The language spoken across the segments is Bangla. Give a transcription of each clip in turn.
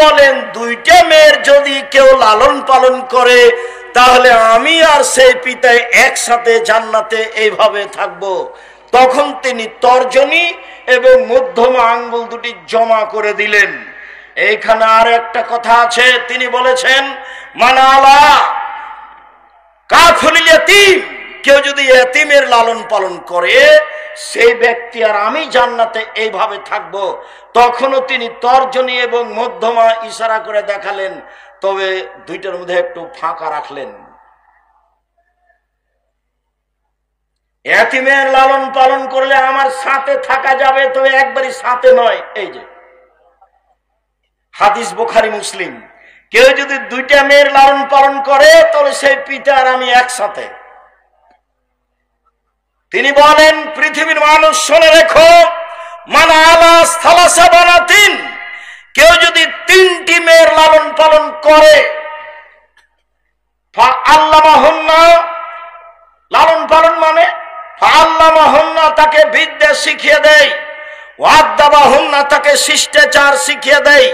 বলেন দুইটা মেয়ের যদি কেউ লালন পালন করে তাহলে আমি আর সেই পিতায় একসাথে জান্নাতে এইভাবে থাকব। তখন তিনি তর্জনী এবং মধ্যমা আঙ্গুল দুটি জমা করে দিলেন। এইখানে আর একটা কথা আছে, তিনি বলেছেন মানালা কাফুলিল ইয়াতীম, কেউ যদি এতিমের লালন পালন করে সেই ব্যক্তি আর আমি জান্নাতে এইভাবে থাকব। তখনও তিনি তর্জনী এবং মধ্যমা ইশারা করে দেখালেন, তবে দুইটার মধ্যে একটু ফাঁকা রাখলেন। এতিমের লালন পালন করলে আমার সাথে থাকা যাবে, তবে একবারই সাথে নয়। এই যে হাদিস বুখারী মুসলিম, কেউ যদি দুইটা মেয়ের লালন পালন করে তাহলে সেই পিতা আর আমি একসাথে। তিনি বলেন পৃথিবীর মানুষ শুনে রেখো, মান আলা সালাসা বানাতিন, কেউ যদি তিনটি মেয়ের লালন পালন করে, ফা আল্লামাহুন্না, লালন পালন মানে ফা আল্লামাহুন্না, তাকে বিদ্যা শিখিয়ে দেয়, ওয়াদ্দাবাহুন্না, তাকে শিষ্টাচার শিখিয়ে দেয়,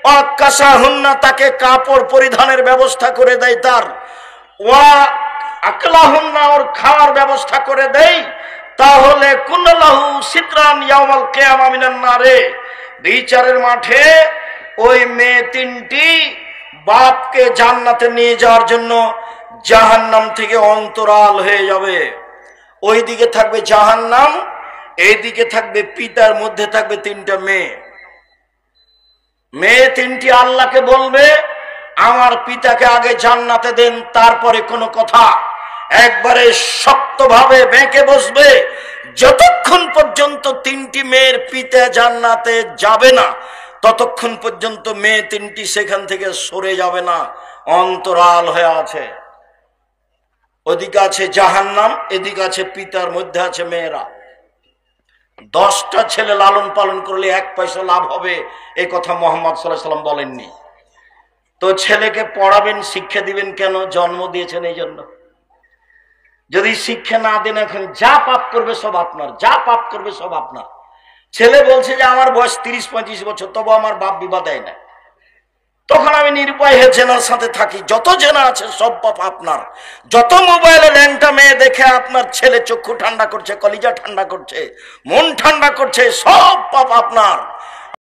ওয়াকাসাহুন্না, তাকে কাপড় পরিধানের ব্যবস্থা করে দেয়, তার ওয়া আকলাহুন্না, ওর খাওয়ার ব্যবস্থা করে দেয়, তাহলে কুল্লাহু সিতরান ইয়াউমাল কিয়ামা মিনান নারে, বিচারের মাঠে ওই মেয়ে তিনটি বাপকে জান্নাতে নিয়ে যাওয়ার জন্য জাহান্নাম থেকে অন্তরাল হয়ে যাবে। ওইদিকে থাকবে জাহান্নাম, এইদিকে থাকবে পিতার, মধ্যে থাকবে তিনটা মেয়ে। মেয়ে তিনটি আল্লাহকে বলবে আমার পিতাকে আগে জান্নাতে দেন, তারপরে কোনো কথা। একবারে শক্তভাবে বেঁকে বসবে, যতক্ষণ পর্যন্ত তিনটি মেয়ের পিতা জান্নাতে যাবে না ততক্ষণ পর্যন্ত মেয়ে তিনটি সেখান থেকে সরে যাবে না, অন্তরাল হয়ে আছে। ওদিকে আছে জাহান্নাম, এদিকে আছে পিতার, মধ্যে আছে মেয়েরা। 10টা ছেলে লালন পালন করলে 1 পয়সা লাভ হবে, এই কথা মুহাম্মদ সাল্লাল্লাহু আলাইহি ওয়াসাল্লাম বলেননি। তো ছেলেকে পড়াবেন, শিক্ষা দিবেন কেন? জন্ম দিয়েছেন এই জন্য। যদি শিক্ষা না দেন, এখন যা পাপ করবে সব আপনার, যা পাপ করবে সব আপনার। ছেলে বলছে যে আমার বয়স 30-35 বছর, তবু আমার বাপ বিবাহ দেয় না, তখন আমি নিরুপায় হয়ে জেনার সাথে থাকি। যত জেনা আছে সব পাপ আপনার। যত মোবাইলে ল্যাংটা মেয়ে দেখে আপনার ছেলে চক্ষু ঠান্ডা করছে, কলিজা ঠান্ডা করছে, মন ঠান্ডা করছে, সব পাপ আপনার।